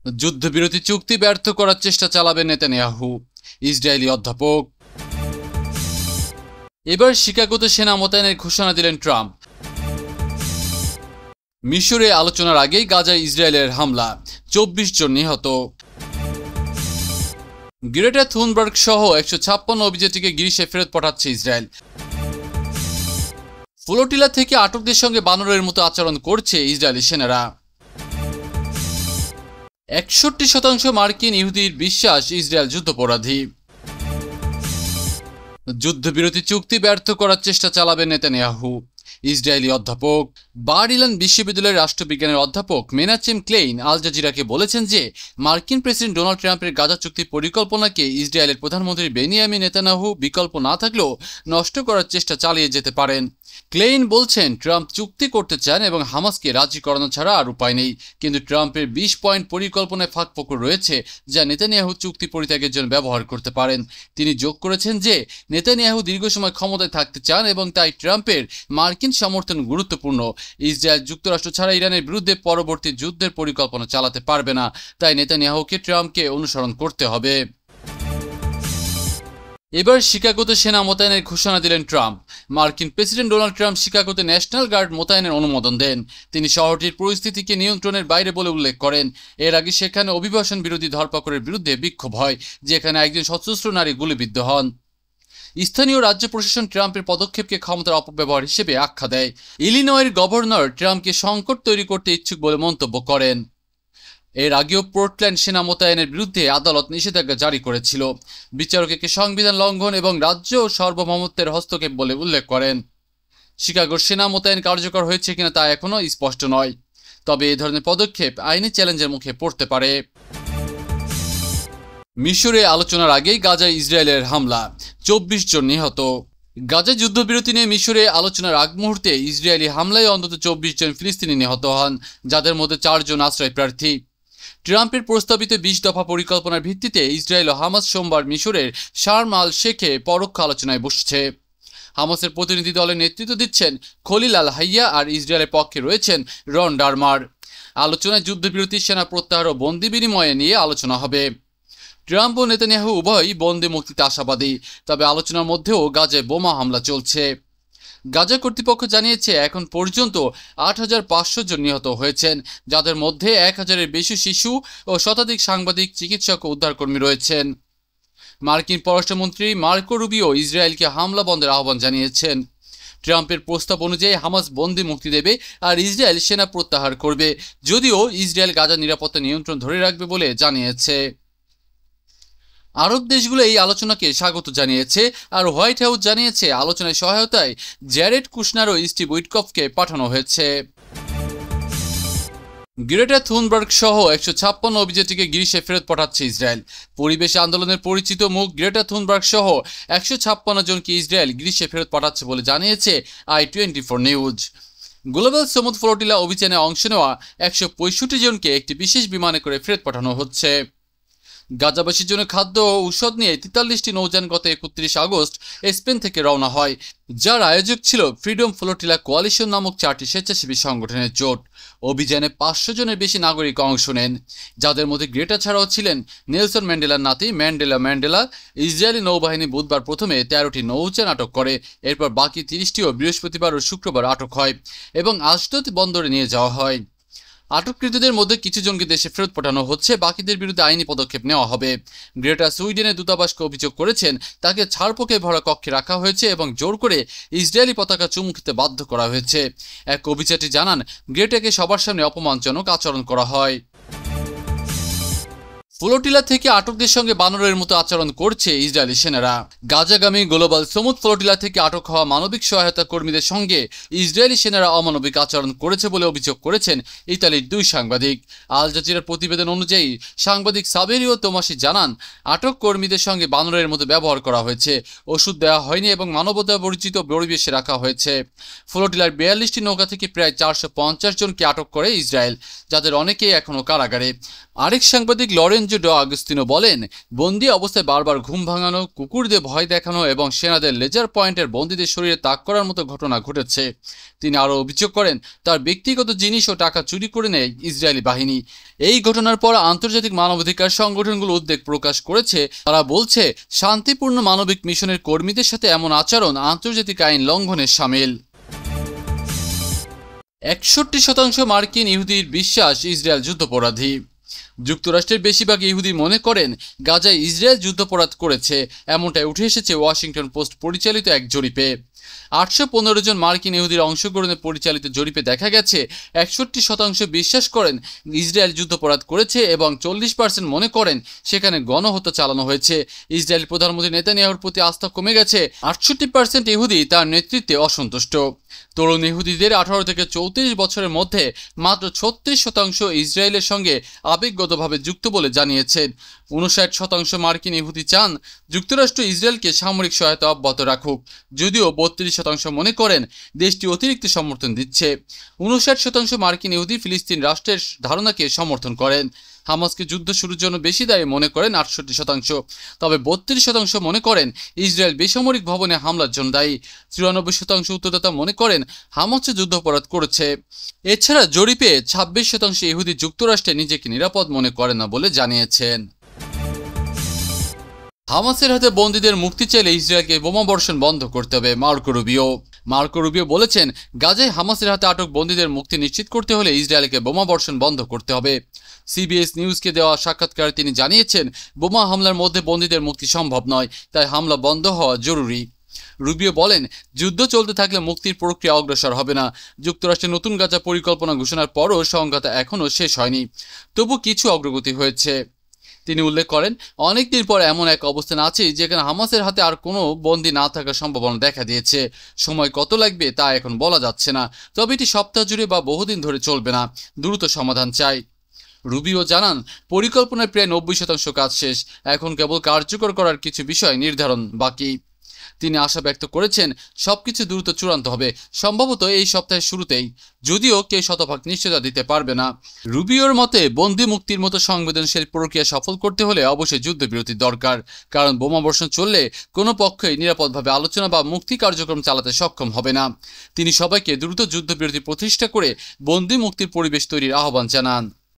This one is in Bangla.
যুদ্ধবিরতি চুক্তি ব্যর্থ করার চেষ্টা চালাবেন নেতানিয়াহু, ইসরায়েলি অধ্যাপক। এবার শিকাগোতে সেনা মোতায়েনের ঘোষণা দিলেন ট্রাম্প। মিশরে আলোচনার আগেই গাজায় ইসরায়েলের হামলা, 24 জন নিহত। গ্রেটা থুনবার্গ সহ 156 অভিযাত্রীকে গ্রিসে ফেরত পাঠাচ্ছে ইসরায়েল। ফ্লোটিলা থেকে আটকদের সঙ্গে বানরের মতো আচরণ করছে ইসরায়েলি সেনারা। 61% মার্কিন ইহুদির বিশ্বাস ইসরায়েল যুদ্ধাপরাধী। যুদ্ধবিরতি চুক্তি ব্যর্থ করার চেষ্টা চালাবেন নেতানিয়াহু, ইসরায়েলি অধ্যাপক। বার ইলান বিশ্ববিদ্যালয়ের রাষ্ট্রবিজ্ঞানের অধ্যাপক মেনাচেম ক্লেইন আল জাজিরাকে বলেছেন যে মার্কিন প্রেসিডেন্ট ডোনাল্ড ট্রাম্পের গাজা চুক্তি পরিকল্পনাকে ইসরায়েলের প্রধানমন্ত্রী বেনিয়ামিন নেতানিয়াহু বিকল্প না থাকলেও নষ্ট করার চেষ্টা চালিয়ে যেতে পারেন। ক্লেইন বলছেন, ট্রাম্প চুক্তি করতে চান এবং হামাসকে রাজি করানো ছাড়া আর উপায় নেই, কিন্তু ট্রাম্পের 20 পয়েন্ট পরিকল্পনায় ফাঁকফোকর রয়েছে যা নেতানিয়াহু চুক্তি পরিত্যাগের জন্য ব্যবহার করতে পারেন। তিনি যোগ করেছেন যে নেতানিয়াহু দীর্ঘ সময় ক্ষমতায় থাকতে চান এবং তাই ট্রাম্পের মার্কিন সমর্থন গুরুত্বপূর্ণ। ইসরায়েল যুক্তরাষ্ট্র ছাড়া ইরানের বিরুদ্ধে পরবর্তী যুদ্ধের পরিকল্পনা চালাতে পারবে না, তাই নেতানিয়াহুকে ট্রাম্পকে অনুসরণ করতে হবে। এবার শিকাগোতে সেনা মোতায়েনের ঘোষণা দিলেন ট্রাম্প। মার্কিন প্রেসিডেন্ট ডোনাল্ড ট্রাম্প শিকাগোতে ন্যাশনাল গার্ড মোতায়েনের অনুমোদন দেন। তিনি শহরটির পরিস্থিতিকে নিয়ন্ত্রণের বাইরে বলে উল্লেখ করেন। এর আগে সেখানে অভিবাসন বিরোধী ধরপাকড়ের বিরুদ্ধে বিক্ষোভ হয়, যেখানে একজন সশস্ত্র নারী গুলিবিদ্ধ হন। স্থানীয় রাজ্য প্রশাসন ট্রাম্পের পদক্ষেপকে ক্ষমতার অপব্যবহার হিসেবে আখ্যা দেয়। ইলিনয়ের গভর্নর ট্রাম্পকে সংকট তৈরি করতে ইচ্ছুক বলে মন্তব্য করেন। এর আগেও পোর্টল্যান্ড সেনা মোতায়েনের বিরুদ্ধে আদালত নিষেধাজ্ঞা জারি করেছিল। বিচারক একে সংবিধান লঙ্ঘন এবং রাজ্য সার্বভৌমত্বের হস্তক্ষেপ বলে উল্লেখ করেন। শিকাগোর সেনা মোতায়েন কার্যকর হয়েছে কিনা তা এখনও স্পষ্ট নয়, তবে এই ধরনের পদক্ষেপ আইনি চ্যালেঞ্জের মুখে পড়তে পারে। মিশরে আলোচনার আগেই গাজায় ইসরায়েলের হামলা, 24 জন নিহত। গাজা যুদ্ধবিরতি নিয়ে মিশরে আলোচনার আগ মুহূর্তে ইসরায়েলি হামলায় অন্তত 24 জন ফিলিস্তিনি নিহত হন, যাদের মধ্যে 4 জন আশ্রয় প্রার্থী। ট্রাম্পের প্রস্তাবিত 20 দফা পরিকল্পনার ভিত্তিতে ইসরায়েল ও হামাস সোমবার মিশরের শার্ম আল শেখে পরোক্ষ আলোচনায় বসছে। হামাসের প্রতিনিধি দলের নেতৃত্ব দিচ্ছেন খলিল আল হাইয়া আর ইসরায়েলের পক্ষে রয়েছেন রন ডারমার। আলোচনায় যুদ্ধবিরতি, সেনা প্রত্যাহার ও বন্দি বিনিময়ে নিয়ে আলোচনা হবে। ট্রাম্প ও নেতানিয়াহু উভয়ই বন্দি মুক্তিতে আশাবাদী, তবে আলোচনার মধ্যেও গাজায় বোমা হামলা চলছে। গাজা কর্তৃপক্ষ জানিয়েছে এখন পর্যন্ত 8500 জন নিহত হয়েছেন, যাদের মধ্যে 1000-এর বেশি শিশু ও শতাধিক সাংবাদিক, চিকিৎসক ও উদ্ধারকর্মী রয়েছেন। মার্কিন পররাষ্ট্রমন্ত্রী মার্কো রুবিও ইসরায়েলকে হামলা বন্ধের আহ্বান জানিয়েছেন। ট্রাম্পের প্রস্তাব অনুযায়ী হামাস বন্দি মুক্তি দেবে আর ইসরায়েল সেনা প্রত্যাহার করবে, যদিও ইসরায়েল গাজার নিরাপত্তা নিয়ন্ত্রণ ধরে রাখবে বলে জানিয়েছে। আরব দেশগুলো এই আলোচনাকে স্বাগত জানিয়েছে, আর হোয়াইট হাউস জানিয়েছে আলোচনায় সহায়তায় জ্যারেড কুশনার ও স্টিভ উইটকফকে পাঠানো হয়েছে। গ্রেটা থুনবার্গ সহ 156 অভিযাত্রীকে গ্রিসে ফেরত পাঠাচ্ছে ইসরায়েল। পরিবেশ আন্দোলনের পরিচিত মুখ গ্রেটা থুনবার্গ সহ 156 জনকে ইসরায়েল গ্রিসে ফেরত পাঠাচ্ছে বলে জানিয়েছে i24 নিউজ। গ্লোবাল সমুদ্র ফ্লোটিলা অভিযানে অংশ নেওয়া 165 জনকে একটি বিশেষ বিমানে করে ফেরত পাঠানো হচ্ছে। গাজাবাসীর জন্য খাদ্য ও ঔষধ নিয়ে 43টি নৌযান গত 31 আগস্ট স্পেন থেকে রওনা হয়, যার আয়োজক ছিল ফ্রিডম ফ্লোটিলা কোয়ালিশন নামক 4টি স্বেচ্ছাসেবী সংগঠনের জোট। অভিযানে 500 জনের বেশি নাগরিক অংশ নেন, যাদের মধ্যে গ্রেটা ছাড়াও ছিলেন নেলসন ম্যান্ডেলার নাতি ম্যান্ডেলা। ইসরায়েলি নৌবাহিনী বুধবার প্রথমে 13টি নৌযান আটক করে, এরপর বাকি 30টিও বৃহস্পতিবার ও শুক্রবার আটক হয় এবং আশদোদ বন্দরে নিয়ে যাওয়া হয়। আটককৃতদের মধ্যে কিছু জনকে দেশে ফেরত পাঠানো হচ্ছে, বাকিদের বিরুদ্ধে আইনি পদক্ষেপ নেওয়া হবে। গ্রেটা সুইডেনের দূতাবাসকে অভিযোগ করেছেন তাকে ছাড়পোকে ভরা কক্ষে রাখা হয়েছে এবং জোর করে ইসরায়েলি পতাকা চুমু খেতে বাধ্য করা হয়েছে। এক অভিযাত্রী জানান, গ্রেটাকে সবার সামনে অপমানজনক আচরণ করা হয়। ফ্লোটিলা থেকে আটকদের সঙ্গে বানরের মতো আচরণ করছে ইসরায়েলি সেনারা। গাজাগামী গ্লোবাল সমুদ্র ফ্লোটিলা থেকে আটক হওয়া মানবিক সহায়তা কর্মীদের সঙ্গে ইসরায়েলি সেনারা অমানবিক আচরণ করেছে বলে অভিযোগ করেছেন ইতালির 2 সাংবাদিক। আল জাজিরার প্রতিবেদন অনুযায়ী সাংবাদিক সাবেরিও তোমাসি জানান, আটক কর্মীদের সঙ্গে বানরের মতো ব্যবহার করা হয়েছে, ওষুধ দেওয়া হয়নি এবং মানবতা বর্জিত পরিবেশে রাখা হয়েছে। ফ্লোটিলার 42টি নৌকা থেকে প্রায় 450 জনকে আটক করে ইসরায়েল, যাদের অনেকেই এখনও কারাগারে। আরেক সাংবাদিক লরেঞ্জো ড আগস্তিনো বলেন, বন্দি অবস্থায় বারবার ঘুম ভাঙানো, কুকুরদের ভয় দেখানো এবং সেনাদের লেজার পয়েন্টের বন্দীদের শরীরে তাক করার মতো ঘটনা ঘটেছে। তিনি আরও অভিযোগ করেন, তার ব্যক্তিগত জিনিস ও টাকা চুরি করে নেয় ইসরায়েলি বাহিনী। এই ঘটনার পর আন্তর্জাতিক মানবাধিকার সংগঠনগুলো উদ্বেগ প্রকাশ করেছে। তারা বলছে, শান্তিপূর্ণ মানবিক মিশনের কর্মীদের সাথে এমন আচরণ আন্তর্জাতিক আইন লঙ্ঘনের শামিল। 61% মার্কিন ইহুদির বিশ্বাস ইসরায়েল যুদ্ধাপরাধী। যুক্তরাষ্ট্রের বেশিরভাগ ইহুদি মনে করেন গাজায় ইসরায়েল যুদ্ধাপরাধ করেছে, এমনটাই উঠে এসেছে ওয়াশিংটন পোস্ট পরিচালিত এক জরিপে। 815 জন মার্কিন ইহুদির অংশগ্রহণে পরিচালিত জরিপে দেখা গেছে 61% বিশ্বাস করেন ইসরায়েল যুদ্ধাপরাধ করেছে এবং 40% মনে করেন সেখানে গণহত্যা চালানো হয়েছে। ইসরায়েল প্রধানমন্ত্রী নেতানিয়াহুর প্রতি আস্থা কমে গেছে। 68% ইহুদি তার নেতৃত্বে অসন্তুষ্ট। তরুণ ইহুদিদের 18 থেকে 34 বছরের মধ্যে মাত্র 36% ইসরায়েলের সঙ্গে আবেগগতভাবে যুক্ত বলে জানিয়েছেন। 59% মার্কিন ইহুদি চান যুক্তরাষ্ট্র ইসরায়েলকে সামরিক সহায়তা অব্যাহত রাখুক, যদিও 32% মনে করেন দেশটি অতিরিক্ত সমর্থন দিচ্ছে। 59% মার্কিন ইহুদি ফিলিস্তিন রাষ্ট্রের ধারণাকে সমর্থন করেন। হামাসকে যুদ্ধ শুরুর জন্য বেশি দায়ী মনে করেন 68%, তবে 32% মনে করেন ইসরায়েল বেসামরিক ভবনে হামলার জন্য দায়ী। 93% উত্তরদাতা মনে করেন হামাস যুদ্ধাপরাধ করেছে। এছাড়া জরিপে 26% ইহুদি যুক্তরাষ্ট্রে নিজেকে নিরাপদ মনে করে না বলে জানিয়েছেন। হামাসের হাতে বন্দীদের মুক্তি চাইলে ইসরায়েলকে বোমাবর্ষণ বন্ধ করতে হবে, মার্কো রুবিও বলেছেন, গাজায় হামাসের হাতে আটক বন্দীদের মুক্তি নিশ্চিত করতে হলে ইসরায়েলকে বোমাবর্ষণ বন্ধ করতে হবে। সিবিএস নিউজকে দেওয়া সাক্ষাৎকারে তিনি জানিয়েছেন, বোমা হামলার মধ্যে বন্দীদের মুক্তি সম্ভব নয়, তাই হামলা বন্ধ হওয়া জরুরি। রুবিও বলেন, যুদ্ধ চলতে থাকলে মুক্তির প্রক্রিয়া অগ্রসর হবে না। যুক্তরাষ্ট্রের নতুন গাজা পরিকল্পনা ঘোষণার পরও সংঘাত এখনও শেষ হয়নি, তবু কিছু অগ্রগতি হয়েছে। তিনি উল্লেখ করেন, অনেকদিন পর এমন এক অবস্থান আছে যেখানে হামাসের হাতে আর কোনো বন্দী না থাকার সম্ভাবনা দেখা দিয়েছে। সময় কত লাগবে তা এখন বলা যাচ্ছে না, তবে এটি সপ্তাহ জুড়ে বা বহুদিন ধরে চলবে না। দ্রুত সমাধান চাই। রুবিও জানান, পরিকল্পনার প্রায় 90% কাজ শেষ, এখন কেবল কার্যকর করার কিছু বিষয় নির্ধারণ বাকি। তিনি আশা ব্যক্ত করেছেন, সবকিছু দ্রুত চূড়ান্ত হবে, সম্ভবত এই সপ্তাহের শুরুতেই, যদিও কেউ শতভাগ নিশ্চয়তা দিতে পারবে না। রুবিওর মতে, বন্দি মুক্তির মতো সংবেদনশীল প্রক্রিয়া সফল করতে হলে অবশ্যই যুদ্ধবিরতির দরকার, কারণ বোমাবর্ষণ চললে কোনো পক্ষই নিরাপদভাবে আলোচনা বা মুক্তি কার্যক্রম চালাতে সক্ষম হবে না। তিনি সবাইকে দ্রুত যুদ্ধবিরতি প্রতিষ্ঠা করে বন্দি মুক্তির পরিবেশ তৈরির আহ্বান জানান।